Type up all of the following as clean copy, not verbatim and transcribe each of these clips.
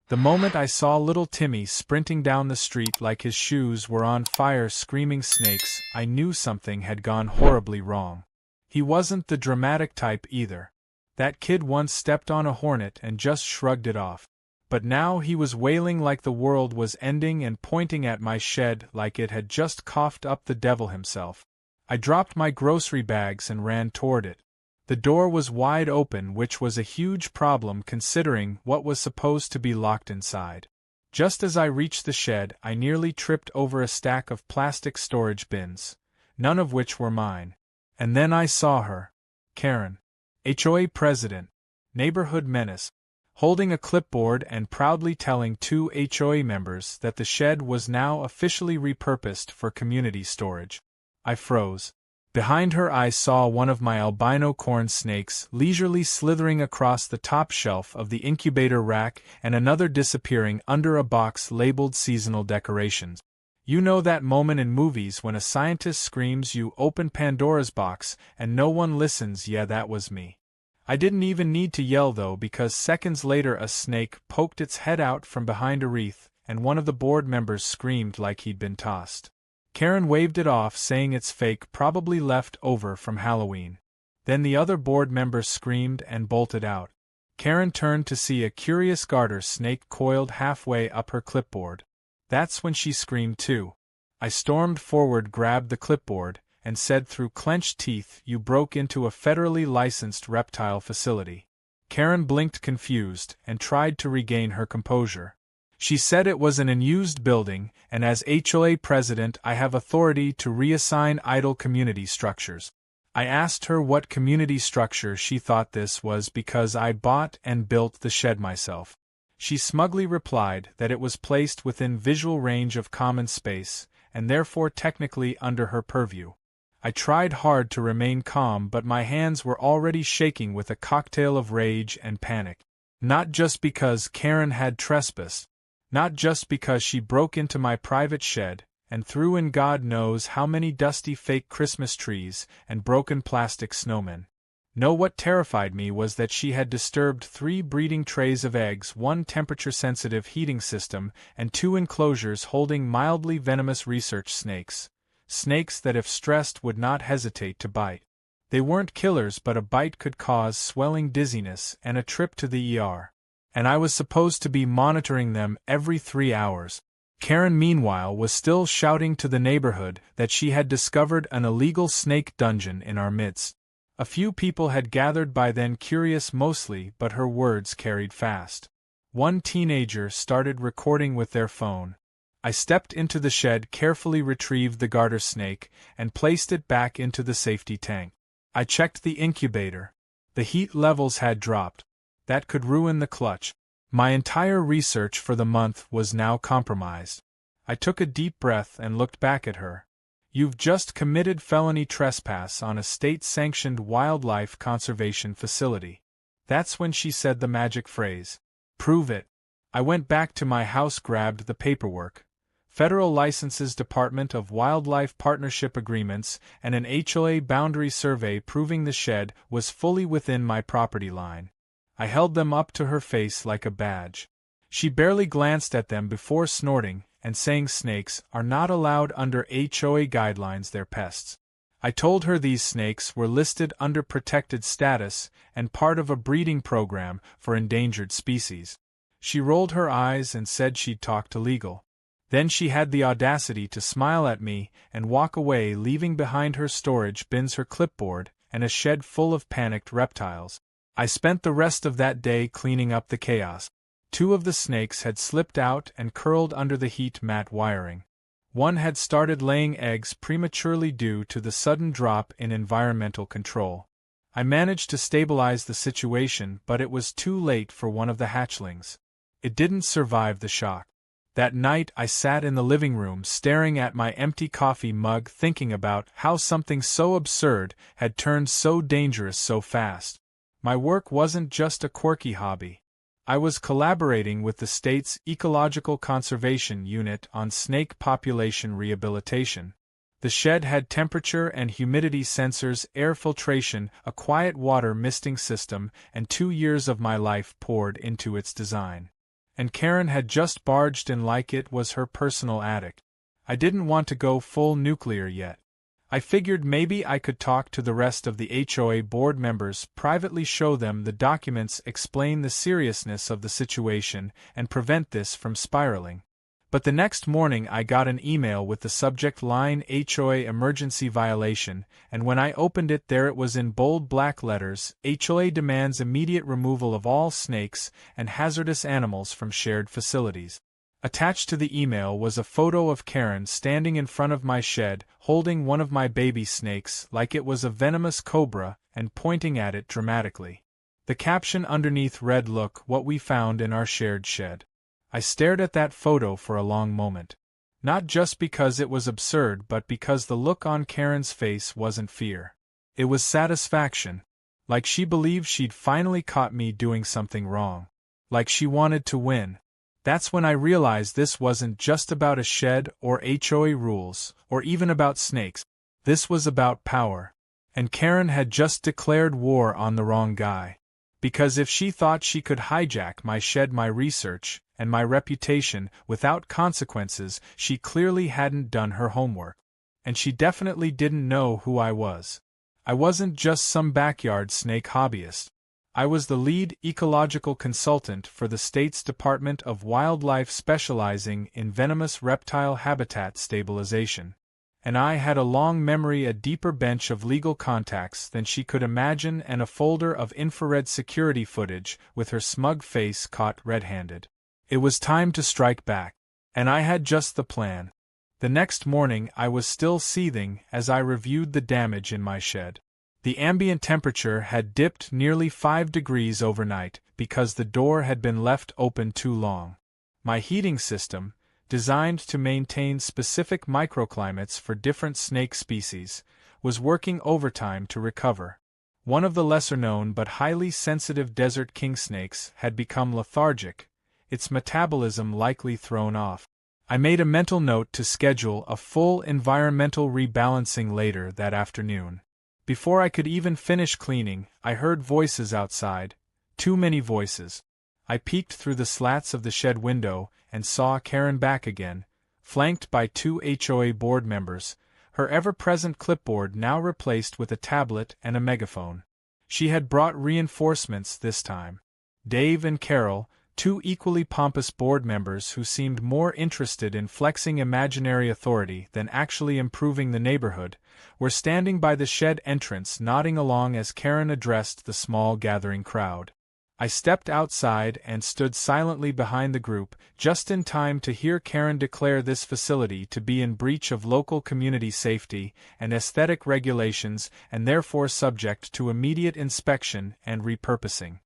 The moment I saw little Timmy sprinting down the street like his shoes were on fire screaming snakes, I knew something had gone horribly wrong. He wasn't the dramatic type either. That kid once stepped on a hornet and just shrugged it off. But now he was wailing like the world was ending and pointing at my shed like it had just coughed up the devil himself. I dropped my grocery bags and ran toward it. The door was wide open, which was a huge problem considering what was supposed to be locked inside. Just as I reached the shed, I nearly tripped over a stack of plastic storage bins, none of which were mine. And then I saw her. Karen, HOA president, neighborhood menace, holding a clipboard and proudly telling 2 HOA members that the shed was now officially repurposed for community storage. I froze. Behind her I saw one of my albino corn snakes leisurely slithering across the top shelf of the incubator rack and another disappearing under a box labeled seasonal decorations. You know that moment in movies when a scientist screams you open Pandora's box and no one listens? Yeah, that was me. I didn't even need to yell though, because seconds later a snake poked its head out from behind a wreath and one of the board members screamed like he'd been tossed. Karen waved it off, saying it's fake, probably left over from Halloween. Then the other board member screamed and bolted out. Karen turned to see a curious garter snake coiled halfway up her clipboard. That's when she screamed too. I stormed forward, grabbed the clipboard, and said through clenched teeth, "You broke into a federally licensed reptile facility." Karen blinked confused and tried to regain her composure. She said it was an unused building, and as HOA president I have authority to reassign idle community structures. I asked her what community structure she thought this was because I bought and built the shed myself. She smugly replied that it was placed within visual range of common space, and therefore technically under her purview. I tried hard to remain calm, but my hands were already shaking with a cocktail of rage and panic. Not just because Karen had trespassed. Not just because she broke into my private shed and threw in God knows how many dusty fake Christmas trees and broken plastic snowmen. No, what terrified me was that she had disturbed 3 breeding trays of eggs, 1 temperature-sensitive heating system, and 2 enclosures holding mildly venomous research snakes. Snakes that if stressed would not hesitate to bite. They weren't killers, but a bite could cause swelling, dizziness, and a trip to the ER. And I was supposed to be monitoring them every 3 hours. Karen, meanwhile, was still shouting to the neighborhood that she had discovered an illegal snake dungeon in our midst. A few people had gathered by then, curious mostly, but her words carried fast. One teenager started recording with their phone. I stepped into the shed, carefully retrieved the garter snake, and placed it back into the safety tank. I checked the incubator. The heat levels had dropped. That could ruin the clutch. My entire research for the month was now compromised. I took a deep breath and looked back at her. "You've just committed felony trespass on a state-sanctioned wildlife conservation facility." That's when she said the magic phrase. "Prove it." I went back to my house, grabbed the paperwork. Federal licenses, Department of Wildlife partnership agreements, and an HOA boundary survey proving the shed was fully within my property line. I held them up to her face like a badge. She barely glanced at them before snorting and saying snakes are not allowed under HOA guidelines, they're pests. I told her these snakes were listed under protected status and part of a breeding program for endangered species. She rolled her eyes and said she'd talk to legal. Then she had the audacity to smile at me and walk away, leaving behind her storage bins, her clipboard, and a shed full of panicked reptiles. I spent the rest of that day cleaning up the chaos. 2 of the snakes had slipped out and curled under the heat mat wiring. One had started laying eggs prematurely due to the sudden drop in environmental control. I managed to stabilize the situation, but it was too late for one of the hatchlings. It didn't survive the shock. That night I sat in the living room staring at my empty coffee mug, thinking about how something so absurd had turned so dangerous so fast. My work wasn't just a quirky hobby. I was collaborating with the state's Ecological Conservation Unit on snake population rehabilitation. The shed had temperature and humidity sensors, air filtration, a quiet water misting system, and 2 years of my life poured into its design. And Karen had just barged in like it was her personal attic. I didn't want to go full nuclear yet. I figured maybe I could talk to the rest of the HOA board members, privately show them the documents, explain the seriousness of the situation, and prevent this from spiraling. But the next morning I got an email with the subject line HOA emergency violation, and when I opened it there it was in bold black letters, HOA demands immediate removal of all snakes and hazardous animals from shared facilities. Attached to the email was a photo of Karen standing in front of my shed, holding one of my baby snakes like it was a venomous cobra and pointing at it dramatically. The caption underneath read, "Look what we found in our shared shed." I stared at that photo for a long moment. Not just because it was absurd, but because the look on Karen's face wasn't fear. It was satisfaction. Like she believed she'd finally caught me doing something wrong. Like she wanted to win. That's when I realized this wasn't just about a shed or HOA rules, or even about snakes. This was about power. And Karen had just declared war on the wrong guy. Because if she thought she could hijack my shed, my research, and my reputation without consequences, she clearly hadn't done her homework. And she definitely didn't know who I was. I wasn't just some backyard snake hobbyist. I was the lead ecological consultant for the state's Department of Wildlife, specializing in venomous reptile habitat stabilization. And I had a long memory, a deeper bench of legal contacts than she could imagine, and a folder of infrared security footage with her smug face caught red-handed. It was time to strike back. And I had just the plan. The next morning I was still seething as I reviewed the damage in my shed. The ambient temperature had dipped nearly 5 degrees overnight because the door had been left open too long. My heating system, designed to maintain specific microclimates for different snake species, was working overtime to recover. One of the lesser-known but highly sensitive desert king snakes had become lethargic, its metabolism likely thrown off. I made a mental note to schedule a full environmental rebalancing later that afternoon. Before I could even finish cleaning, I heard voices outside. Too many voices. I peeked through the slats of the shed window and saw Karen back again, flanked by 2 HOA board members, her ever-present clipboard now replaced with a tablet and a megaphone. She had brought reinforcements this time. Dave and Carol, 2 equally pompous board members who seemed more interested in flexing imaginary authority than actually improving the neighborhood, were standing by the shed entrance, nodding along as Karen addressed the small gathering crowd. I stepped outside and stood silently behind the group, just in time to hear Karen declare this facility to be in breach of local community safety and aesthetic regulations and therefore subject to immediate inspection and repurposing.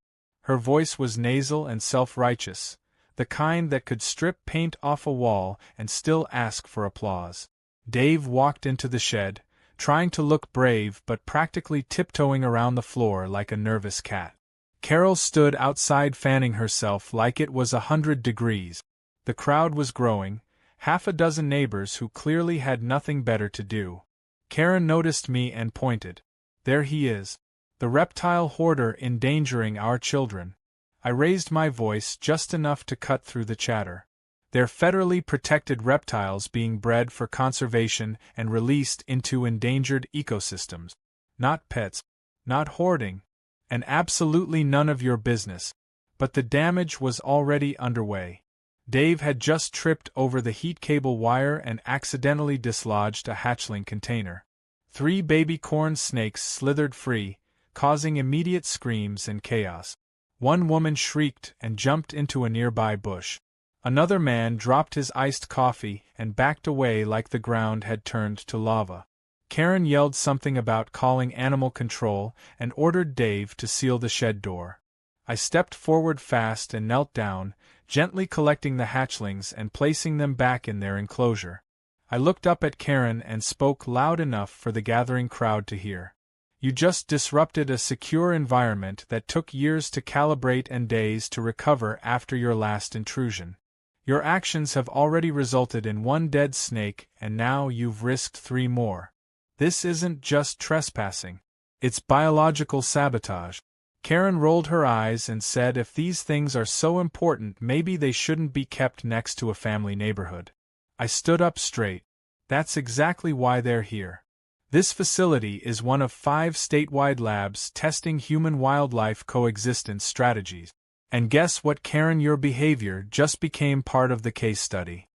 Her voice was nasal and self-righteous, the kind that could strip paint off a wall and still ask for applause. Dave walked into the shed, trying to look brave but practically tiptoeing around the floor like a nervous cat. Carol stood outside fanning herself like it was 100 degrees. The crowd was growing, half a dozen neighbors who clearly had nothing better to do. Karen noticed me and pointed. There he is. The reptile hoarder endangering our children. I raised my voice just enough to cut through the chatter. They're federally protected reptiles being bred for conservation and released into endangered ecosystems. Not pets. Not hoarding. And absolutely none of your business. But the damage was already underway. Dave had just tripped over the heat cable wire and accidentally dislodged a hatchling container. 3 baby corn snakes slithered free, causing immediate screams and chaos. One woman shrieked and jumped into a nearby bush. Another man dropped his iced coffee and backed away like the ground had turned to lava. Karen yelled something about calling animal control and ordered Dave to seal the shed door. I stepped forward fast and knelt down, gently collecting the hatchlings and placing them back in their enclosure. I looked up at Karen and spoke loud enough for the gathering crowd to hear. You just disrupted a secure environment that took years to calibrate and days to recover after your last intrusion. Your actions have already resulted in 1 dead snake and now you've risked 3 more. This isn't just trespassing. It's biological sabotage. Karen rolled her eyes and said if these things are so important maybe they shouldn't be kept next to a family neighborhood. I stood up straight. That's exactly why they're here. This facility is one of 5 statewide labs testing human-wildlife coexistence strategies. And guess what, Karen, your behavior just became part of the case study.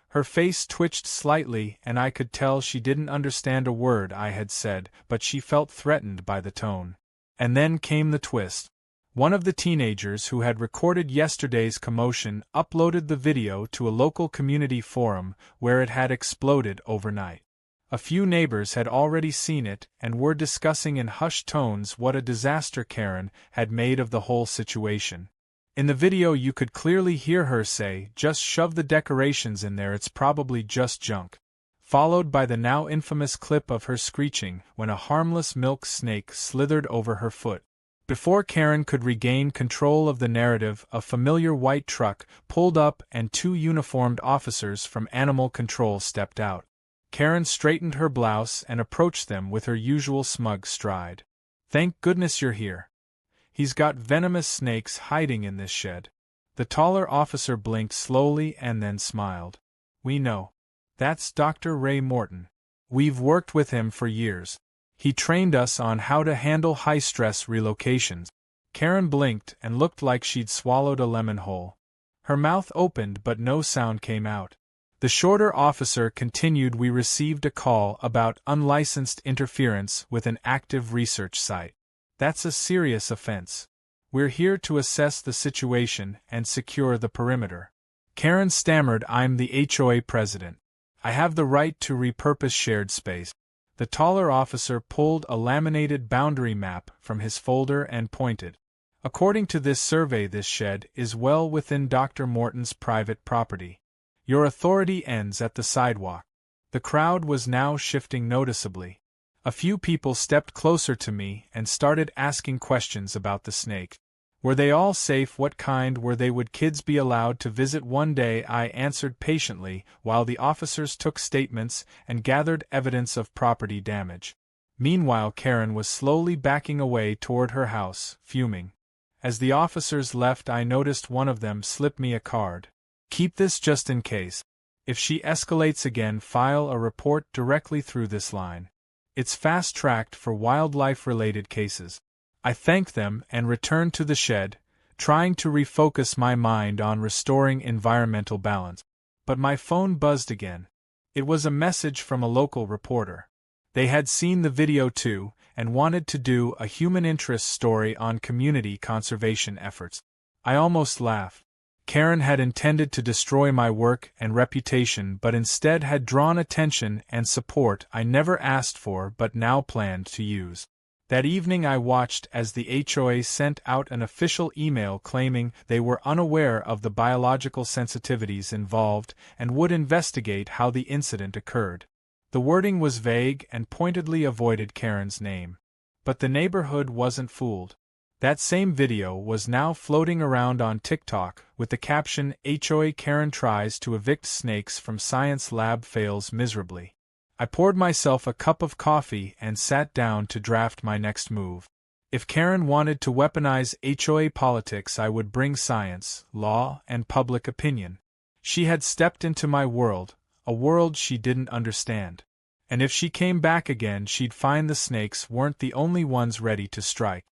Her face twitched slightly and I could tell she didn't understand a word I had said, but she felt threatened by the tone. And then came the twist. One of the teenagers who had recorded yesterday's commotion uploaded the video to a local community forum where it had exploded overnight. A few neighbors had already seen it and were discussing in hushed tones what a disaster Karen had made of the whole situation. In the video you could clearly hear her say, "Just shove the decorations in there, it's probably just junk," followed by the now infamous clip of her screeching when a harmless milk snake slithered over her foot. Before Karen could regain control of the narrative, a familiar white truck pulled up and 2 uniformed officers from animal control stepped out. Karen straightened her blouse and approached them with her usual smug stride. "Thank goodness you're here. He's got venomous snakes hiding in this shed." The taller officer blinked slowly and then smiled. "We know. That's Dr. Ray Morton. We've worked with him for years. He trained us on how to handle high-stress relocations." Karen blinked and looked like she'd swallowed a lemon whole. Her mouth opened but no sound came out. The shorter officer continued, "We received a call about unlicensed interference with an active research site. That's a serious offense. We're here to assess the situation and secure the perimeter." Karen stammered, "I'm the HOA president. I have the right to repurpose shared space." The taller officer pulled a laminated boundary map from his folder and pointed. "According to this survey, this shed is well within Dr. Morton's private property. Your authority ends at the sidewalk." The crowd was now shifting noticeably. A few people stepped closer to me and started asking questions about the snake. Were they all safe? What kind were they? Would kids be allowed to visit one day? I answered patiently while the officers took statements and gathered evidence of property damage. Meanwhile, Karen was slowly backing away toward her house, fuming. As the officers left, I noticed one of them slip me a card. "Keep this just in case. If she escalates again, file a report directly through this line. It's fast-tracked for wildlife-related cases." I thanked them and returned to the shed, trying to refocus my mind on restoring environmental balance. But my phone buzzed again. It was a message from a local reporter. They had seen the video too, and wanted to do a human interest story on community conservation efforts. I almost laughed. Karen had intended to destroy my work and reputation, but instead had drawn attention and support I never asked for but now planned to use. That evening I watched as the HOA sent out an official email claiming they were unaware of the biological sensitivities involved and would investigate how the incident occurred. The wording was vague and pointedly avoided Karen's name. But the neighborhood wasn't fooled. That same video was now floating around on TikTok with the caption, "HOA Karen tries to evict snakes from science lab, fails miserably." I poured myself a cup of coffee and sat down to draft my next move. If Karen wanted to weaponize HOA politics, I would bring science, law, and public opinion. She had stepped into my world, a world she didn't understand. And if she came back again, she'd find the snakes weren't the only ones ready to strike.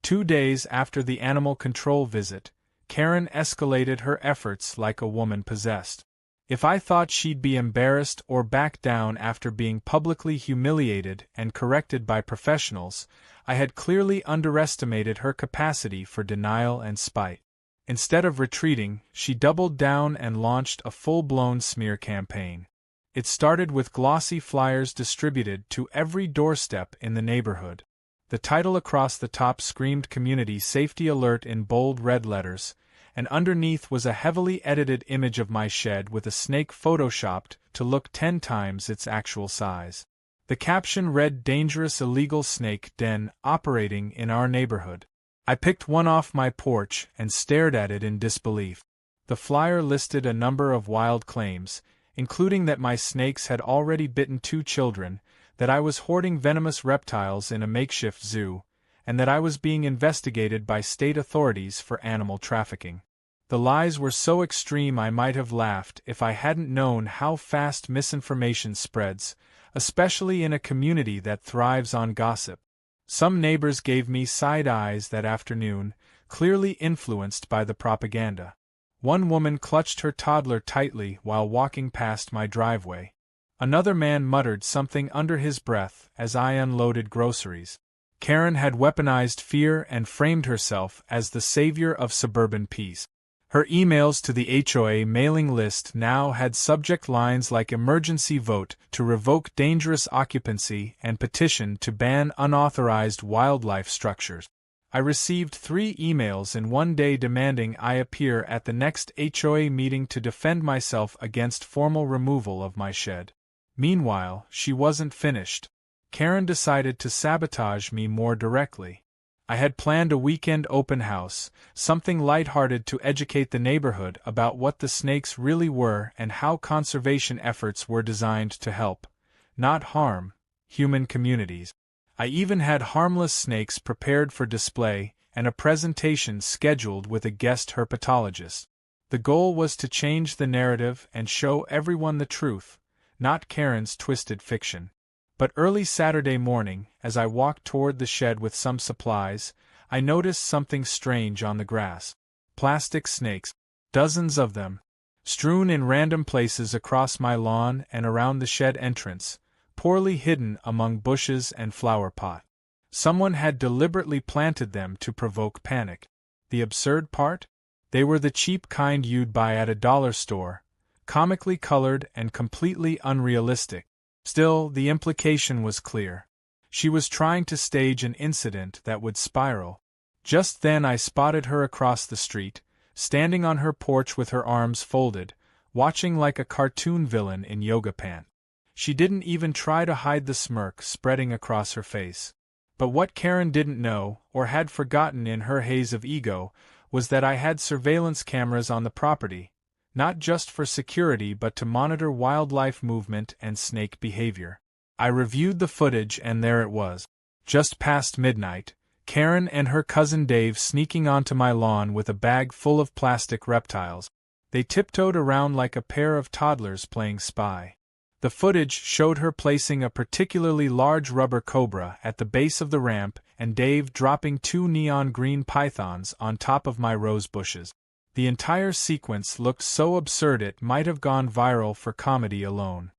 2 days after the animal control visit, Karen escalated her efforts like a woman possessed. If I thought she'd be embarrassed or back down after being publicly humiliated and corrected by professionals, I had clearly underestimated her capacity for denial and spite. Instead of retreating, she doubled down and launched a full-blown smear campaign. It started with glossy flyers distributed to every doorstep in the neighborhood. The title across the top screamed "Community Safety Alert" in bold red letters, and underneath was a heavily edited image of my shed with a snake photoshopped to look 10 times its actual size. The caption read, "Dangerous illegal snake den operating in our neighborhood." I picked one off my porch and stared at it in disbelief. The flyer listed a number of wild claims, including that my snakes had already bitten 2 children, that I was hoarding venomous reptiles in a makeshift zoo, and that I was being investigated by state authorities for animal trafficking. The lies were so extreme I might have laughed if I hadn't known how fast misinformation spreads, especially in a community that thrives on gossip. Some neighbors gave me side eyes that afternoon, clearly influenced by the propaganda. One woman clutched her toddler tightly while walking past my driveway. Another man muttered something under his breath as I unloaded groceries. Karen had weaponized fear and framed herself as the savior of suburban peace. Her emails to the HOA mailing list now had subject lines like emergency vote to revoke dangerous occupancy and petition to ban unauthorized wildlife structures. I received 3 emails in one day demanding I appear at the next HOA meeting to defend myself against formal removal of my shed. Meanwhile, she wasn't finished. Karen decided to sabotage me more directly. I had planned a weekend open house, something lighthearted to educate the neighborhood about what the snakes really were and how conservation efforts were designed to help, not harm, human communities. I even had harmless snakes prepared for display and a presentation scheduled with a guest herpetologist. The goal was to change the narrative and show everyone the truth, not Karen's twisted fiction. But early Saturday morning, as I walked toward the shed with some supplies, I noticed something strange on the grass. Plastic snakes, dozens of them, strewn in random places across my lawn and around the shed entrance, poorly hidden among bushes and flower pot. Someone had deliberately planted them to provoke panic. The absurd part? They were the cheap kind you'd buy at a dollar store, comically colored and completely unrealistic. Still, the implication was clear. She was trying to stage an incident that would spiral. Just then I spotted her across the street, standing on her porch with her arms folded, watching like a cartoon villain in yoga pants. She didn't even try to hide the smirk spreading across her face. But what Karen didn't know, or had forgotten in her haze of ego, was that I had surveillance cameras on the property, not just for security but to monitor wildlife movement and snake behavior. I reviewed the footage and there it was. Just past midnight, Karen and her cousin Dave sneaking onto my lawn with a bag full of plastic reptiles. They tiptoed around like a pair of toddlers playing spy. The footage showed her placing a particularly large rubber cobra at the base of the ramp and Dave dropping 2 neon green pythons on top of my rose bushes. The entire sequence looked so absurd it might have gone viral for comedy alone.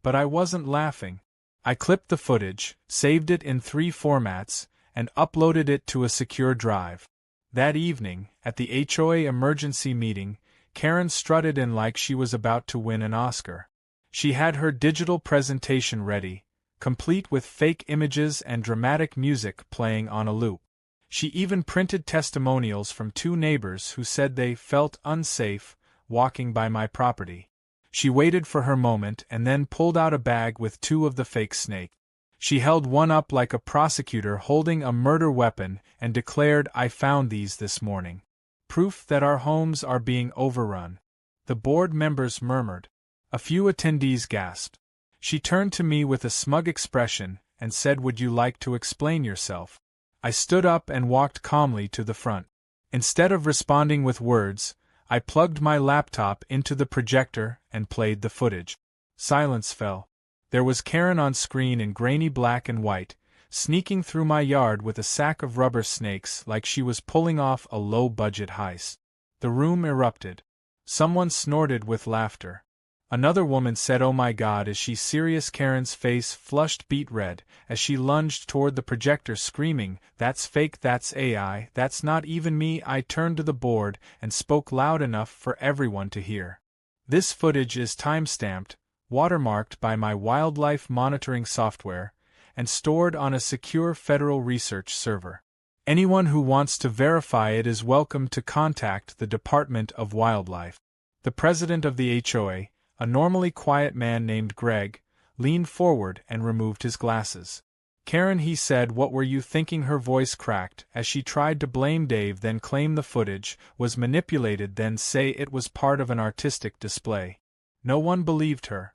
But I wasn't laughing. I clipped the footage, saved it in 3 formats, and uploaded it to a secure drive. That evening, at the HOA emergency meeting, Karen strutted in like she was about to win an Oscar. She had her digital presentation ready, complete with fake images and dramatic music playing on a loop. She even printed testimonials from 2 neighbors who said they felt unsafe walking by my property. She waited for her moment and then pulled out a bag with 2 of the fake snakes. She held one up like a prosecutor holding a murder weapon and declared, "I found these this morning. Proof that our homes are being overrun." The board members murmured. A few attendees gasped. She turned to me with a smug expression and said, "Would you like to explain yourself?" I stood up and walked calmly to the front. Instead of responding with words, I plugged my laptop into the projector and played the footage. Silence fell. There was Karen on screen in grainy black and white, sneaking through my yard with a sack of rubber snakes like she was pulling off a low-budget heist. The room erupted. Someone snorted with laughter. Another woman said, "Oh my God," as she serious. Karen's face flushed beet red as she lunged toward the projector screaming, "That's fake, that's AI, that's not even me." I turned to the board and spoke loud enough for everyone to hear. "This footage is time-stamped, watermarked by my wildlife monitoring software, and stored on a secure federal research server. Anyone who wants to verify it is welcome to contact the Department of Wildlife." The president of the HOA, a normally quiet man named Greg, leaned forward and removed his glasses. "Karen," he said, "what were you thinking?" Her voice cracked as she tried to blame Dave, then claim the footage was manipulated, then say it was part of an artistic display. No one believed her.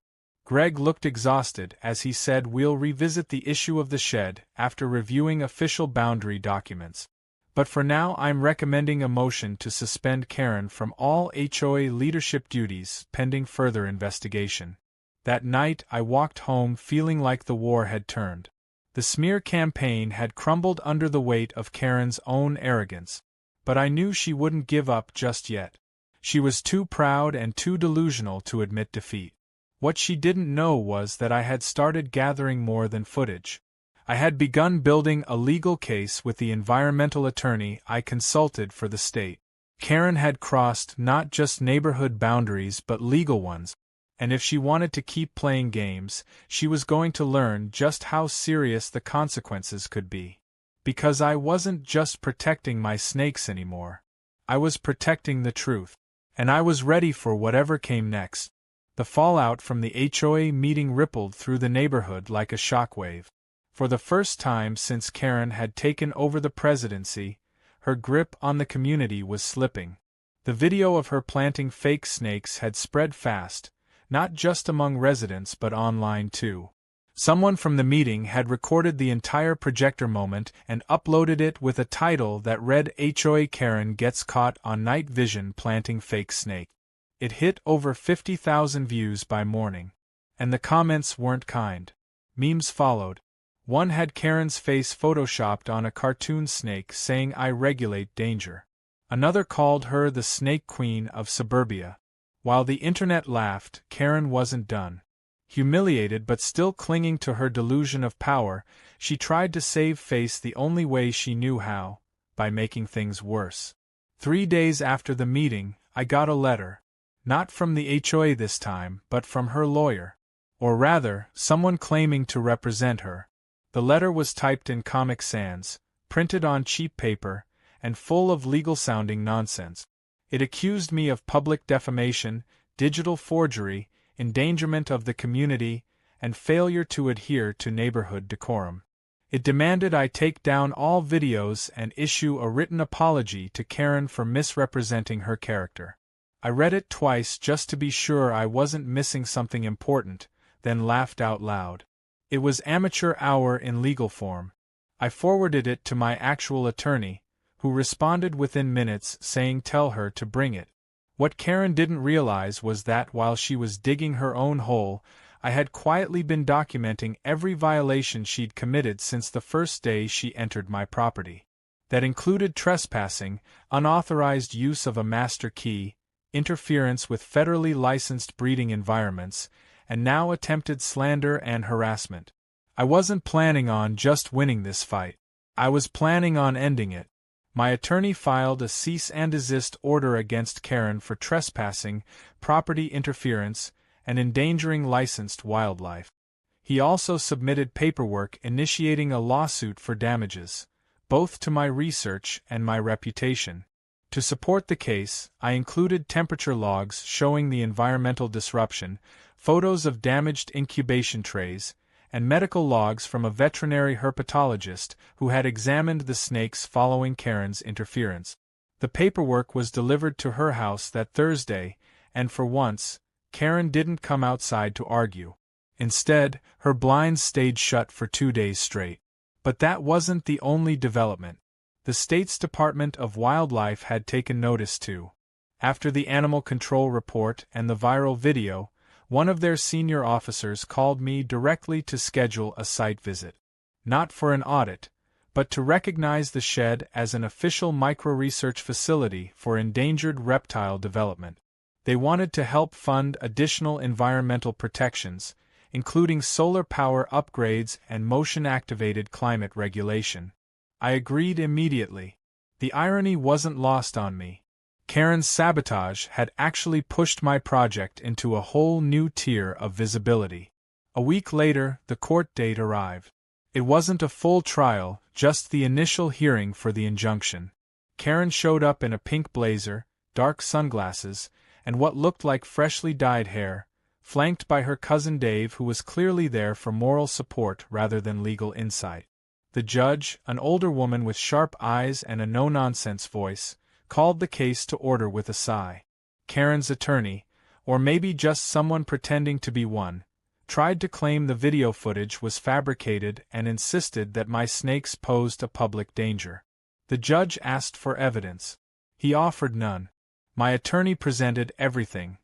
Greg looked exhausted as he said we'll revisit the issue of the shed after reviewing official boundary documents. But for now I'm recommending a motion to suspend Karen from all HOA leadership duties pending further investigation. That night I walked home feeling like the war had turned. The smear campaign had crumbled under the weight of Karen's own arrogance. But I knew she wouldn't give up just yet. She was too proud and too delusional to admit defeat. What she didn't know was that I had started gathering more than footage. I had begun building a legal case with the environmental attorney I consulted for the state. Karen had crossed not just neighborhood boundaries but legal ones, and if she wanted to keep playing games, she was going to learn just how serious the consequences could be. Because I wasn't just protecting my snakes anymore. I was protecting the truth. And I was ready for whatever came next. The fallout from the HOA meeting rippled through the neighborhood like a shockwave. For the first time since Karen had taken over the presidency, her grip on the community was slipping. The video of her planting fake snakes had spread fast, not just among residents but online too. Someone from the meeting had recorded the entire projector moment and uploaded it with a title that read HOA Karen Gets Caught on Night Vision Planting Fake Snake. It hit over 50,000 views by morning. And the comments weren't kind. Memes followed. One had Karen's face photoshopped on a cartoon snake saying I regulate danger. Another called her the snake queen of suburbia. While the internet laughed, Karen wasn't done. Humiliated but still clinging to her delusion of power, she tried to save face the only way she knew how, by making things worse. 3 days after the meeting, I got a letter. Not from the HOA this time, but from her lawyer. Or rather, someone claiming to represent her. The letter was typed in Comic Sans, printed on cheap paper, and full of legal-sounding nonsense. It accused me of public defamation, digital forgery, endangerment of the community, and failure to adhere to neighborhood decorum. It demanded I take down all videos and issue a written apology to Karen for misrepresenting her character. I read it twice just to be sure I wasn't missing something important, then laughed out loud. It was amateur hour in legal form. I forwarded it to my actual attorney, who responded within minutes saying tell her to bring it. What Karen didn't realize was that while she was digging her own hole, I had quietly been documenting every violation she'd committed since the first day she entered my property. That included trespassing, unauthorized use of a master key, interference with federally licensed breeding environments, and now attempted slander and harassment. I wasn't planning on just winning this fight. I was planning on ending it. My attorney filed a cease and desist order against Karen for trespassing, property interference, and endangering licensed wildlife. He also submitted paperwork initiating a lawsuit for damages, both to my research and my reputation. To support the case, I included temperature logs showing the environmental disruption, photos of damaged incubation trays, and medical logs from a veterinary herpetologist who had examined the snakes following Karen's interference. The paperwork was delivered to her house that Thursday, and for once, Karen didn't come outside to argue. Instead, her blinds stayed shut for 2 days straight. But that wasn't the only development. The state's Department of Wildlife had taken notice too. After the animal control report and the viral video, one of their senior officers called me directly to schedule a site visit. Not for an audit, but to recognize the shed as an official micro-research facility for endangered reptile development. They wanted to help fund additional environmental protections, including solar power upgrades and motion-activated climate regulation. I agreed immediately. The irony wasn't lost on me. Karen's sabotage had actually pushed my project into a whole new tier of visibility. A week later, the court date arrived. It wasn't a full trial, just the initial hearing for the injunction. Karen showed up in a pink blazer, dark sunglasses, and what looked like freshly dyed hair, flanked by her cousin Dave, who was clearly there for moral support rather than legal insight. The judge, an older woman with sharp eyes and a no-nonsense voice, called the case to order with a sigh. Karen's attorney, or maybe just someone pretending to be one, tried to claim the video footage was fabricated and insisted that my snakes posed a public danger. The judge asked for evidence. He offered none. My attorney presented everything: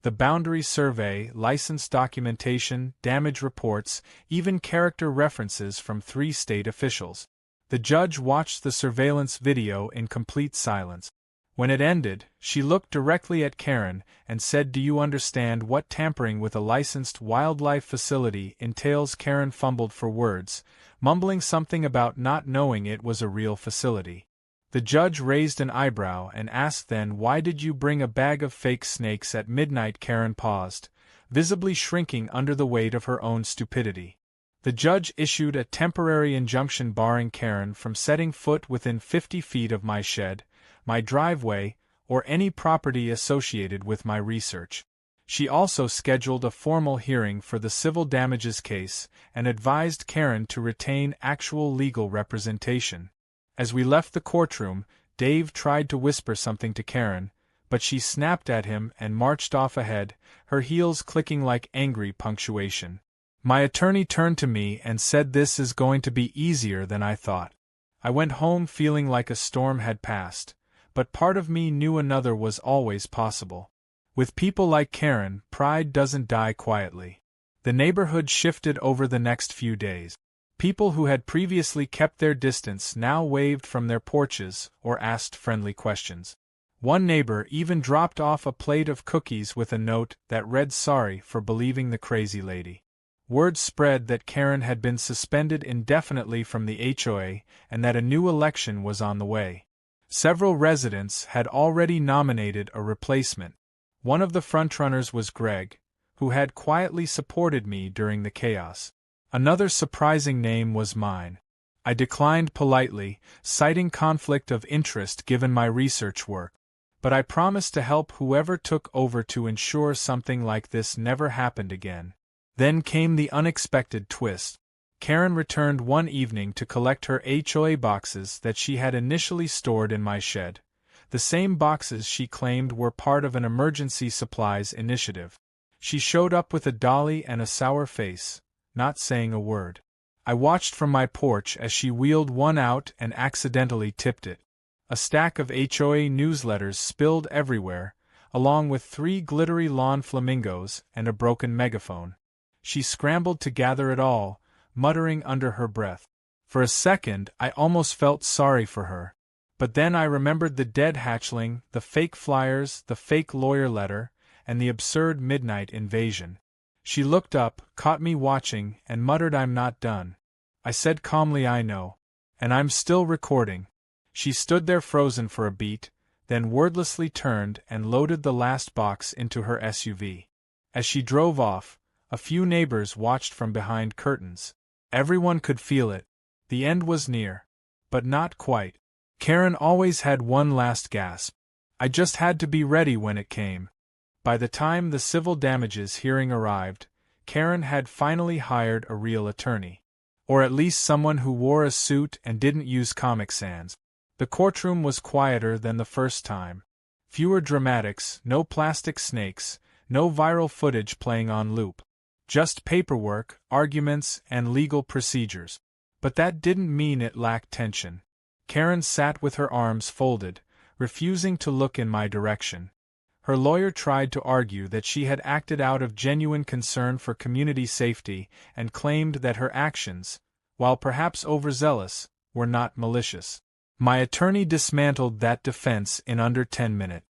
the boundary survey, license documentation, damage reports, even character references from 3 state officials. The judge watched the surveillance video in complete silence. When it ended, she looked directly at Karen and said, "Do you understand what tampering with a licensed wildlife facility entails?" Karen fumbled for words, mumbling something about not knowing it was a real facility. The judge raised an eyebrow and asked, "Then why did you bring a bag of fake snakes at midnight?" Karen paused, visibly shrinking under the weight of her own stupidity. The judge issued a temporary injunction barring Karen from setting foot within 50 feet of my shed, my driveway, or any property associated with my research. She also scheduled a formal hearing for the civil damages case and advised Karen to retain actual legal representation. As we left the courtroom, Dave tried to whisper something to Karen, but she snapped at him and marched off ahead, her heels clicking like angry punctuation. My attorney turned to me and said, "This is going to be easier than I thought." I went home feeling like a storm had passed, but part of me knew another was always possible. With people like Karen, pride doesn't die quietly. The neighborhood shifted over the next few days. People who had previously kept their distance now waved from their porches or asked friendly questions. One neighbor even dropped off a plate of cookies with a note that read, "Sorry for believing the crazy lady." Word spread that Karen had been suspended indefinitely from the HOA and that a new election was on the way. Several residents had already nominated a replacement. One of the frontrunners was Greg, who had quietly supported me during the chaos. Another surprising name was mine. I declined politely, citing conflict of interest given my research work, but I promised to help whoever took over to ensure something like this never happened again. Then came the unexpected twist. Karen returned one evening to collect her HOA boxes that she had initially stored in my shed, the same boxes she claimed were part of an emergency supplies initiative. She showed up with a dolly and a sour face, not saying a word. I watched from my porch as she wheeled one out and accidentally tipped it. A stack of HOA newsletters spilled everywhere, along with 3 glittery lawn flamingos and a broken megaphone. She scrambled to gather it all, muttering under her breath. For a second, I almost felt sorry for her. But then I remembered the dead hatchling, the fake flyers, the fake lawyer letter, and the absurd midnight invasion. She looked up, caught me watching, and muttered, "I'm not done." I said calmly, "I know. And I'm still recording." She stood there frozen for a beat, then wordlessly turned and loaded the last box into her SUV. As she drove off, a few neighbors watched from behind curtains. Everyone could feel it. The end was near. But not quite. Karen always had one last gasp. I just had to be ready when it came. By the time the civil damages hearing arrived, Karen had finally hired a real attorney. Or at least someone who wore a suit and didn't use Comic Sans. The courtroom was quieter than the first time. Fewer dramatics, no plastic snakes, no viral footage playing on loop. Just paperwork, arguments, and legal procedures. But that didn't mean it lacked tension. Karen sat with her arms folded, refusing to look in my direction. Her lawyer tried to argue that she had acted out of genuine concern for community safety and claimed that her actions, while perhaps overzealous, were not malicious. My attorney dismantled that defense in under 10 minutes.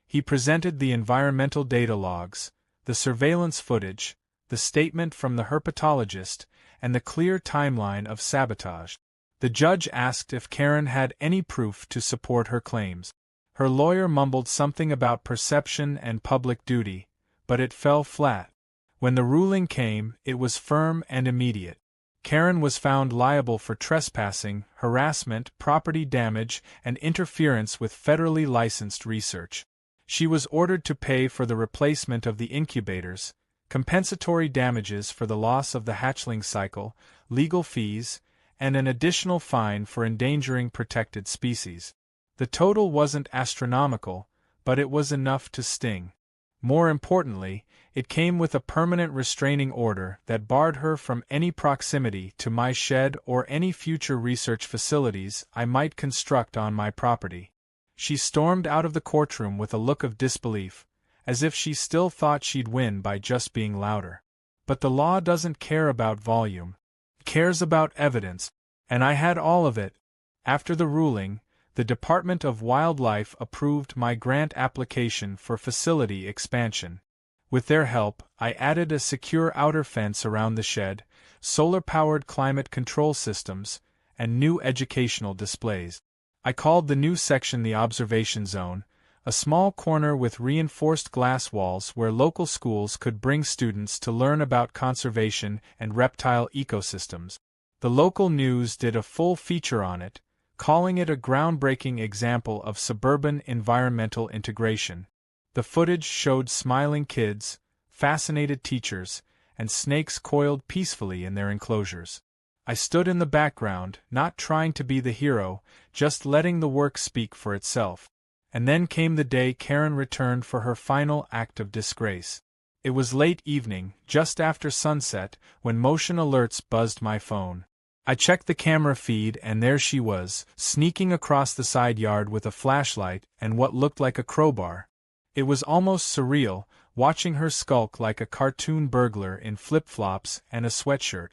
He presented the environmental data logs, the surveillance footage, the statement from the herpetologist, and the clear timeline of sabotage. The judge asked if Karen had any proof to support her claims. Her lawyer mumbled something about perception and public duty, but it fell flat. When the ruling came, it was firm and immediate. Karen was found liable for trespassing, harassment, property damage, and interference with federally licensed research. She was ordered to pay for the replacement of the incubators, compensatory damages for the loss of the hatchling cycle, legal fees, and an additional fine for endangering protected species. The total wasn't astronomical, but it was enough to sting. More importantly, it came with a permanent restraining order that barred her from any proximity to my shed or any future research facilities I might construct on my property. She stormed out of the courtroom with a look of disbelief, as if she still thought she'd win by just being louder. But the law doesn't care about volume. It cares about evidence, and I had all of it. After the ruling, the Department of Wildlife approved my grant application for facility expansion. With their help, I added a secure outer fence around the shed, solar-powered climate control systems, and new educational displays. I called the new section the Observation Zone, a small corner with reinforced glass walls where local schools could bring students to learn about conservation and reptile ecosystems. The local news did a full feature on it, calling it a groundbreaking example of suburban environmental integration. The footage showed smiling kids, fascinated teachers, and snakes coiled peacefully in their enclosures. I stood in the background, not trying to be the hero, just letting the work speak for itself. And then came the day Karen returned for her final act of disgrace. It was late evening, just after sunset, when motion alerts buzzed my phone. I checked the camera feed and there she was, sneaking across the side yard with a flashlight and what looked like a crowbar. It was almost surreal, watching her skulk like a cartoon burglar in flip-flops and a sweatshirt.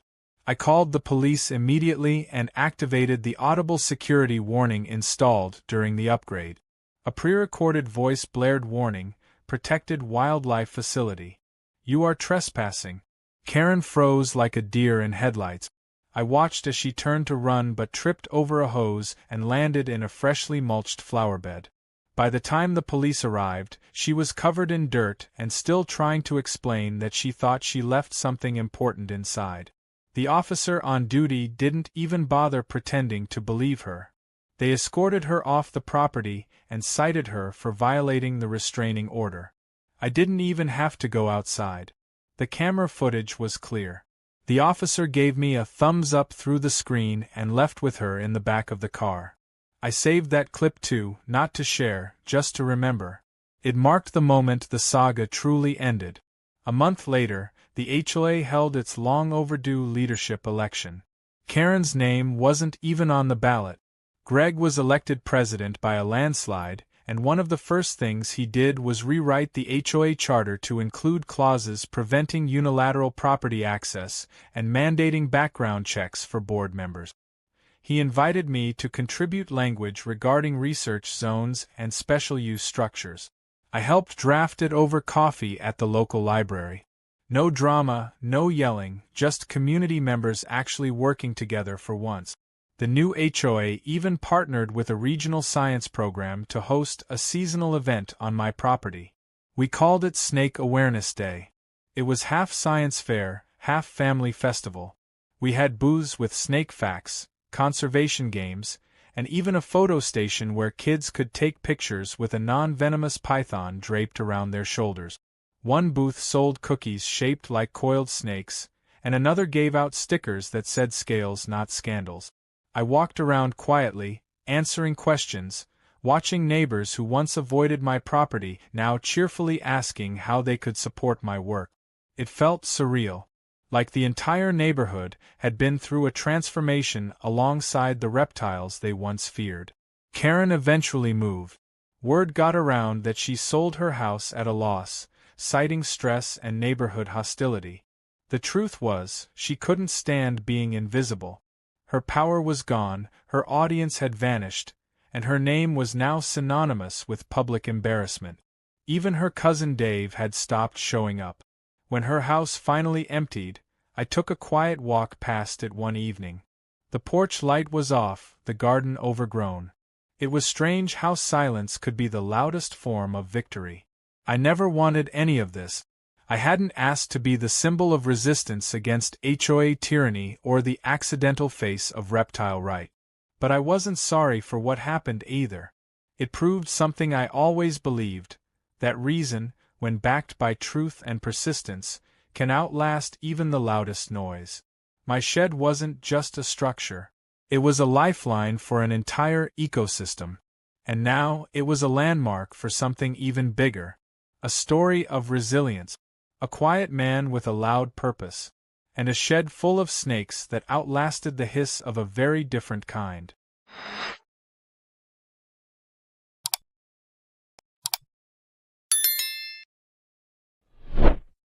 I called the police immediately and activated the audible security warning installed during the upgrade. A pre-recorded voice blared warning, "Protected Wildlife Facility. You are trespassing." Karen froze like a deer in headlights. I watched as she turned to run but tripped over a hose and landed in a freshly mulched flower bed. By the time the police arrived, she was covered in dirt and still trying to explain that she thought she left something important inside. The officer on duty didn't even bother pretending to believe her. They escorted her off the property and cited her for violating the restraining order. I didn't even have to go outside. The camera footage was clear. The officer gave me a thumbs up through the screen and left with her in the back of the car. I saved that clip too, not to share, just to remember. It marked the moment the saga truly ended. A month later, the HOA held its long-overdue leadership election. Karen's name wasn't even on the ballot. Greg was elected president by a landslide, and one of the first things he did was rewrite the HOA charter to include clauses preventing unilateral property access and mandating background checks for board members. He invited me to contribute language regarding research zones and special use structures. I helped draft it over coffee at the local library. No drama, no yelling, just community members actually working together for once. The new HOA even partnered with a regional science program to host a seasonal event on my property. We called it Snake Awareness Day. It was half science fair, half family festival. We had booths with snake facts, conservation games, and even a photo station where kids could take pictures with a non-venomous python draped around their shoulders. One booth sold cookies shaped like coiled snakes, and another gave out stickers that said "Scales, not scandals." I walked around quietly, answering questions, watching neighbors who once avoided my property now cheerfully asking how they could support my work. It felt surreal, like the entire neighborhood had been through a transformation alongside the reptiles they once feared. Karen eventually moved. Word got around that she sold her house at a loss, citing stress and neighborhood hostility. The truth was, she couldn't stand being invisible. Her power was gone, her audience had vanished, and her name was now synonymous with public embarrassment. Even her cousin Dave had stopped showing up. When her house finally emptied, I took a quiet walk past it one evening. The porch light was off, the garden overgrown. It was strange how silence could be the loudest form of victory. I never wanted any of this. I hadn't asked to be the symbol of resistance against HOA tyranny or the accidental face of reptile right. But I wasn't sorry for what happened either. It proved something I always believed, that reason, when backed by truth and persistence, can outlast even the loudest noise. My shed wasn't just a structure. It was a lifeline for an entire ecosystem. And now it was a landmark for something even bigger. A story of resilience. A quiet man with a loud purpose. And a shed full of snakes that outlasted the hiss of a very different kind.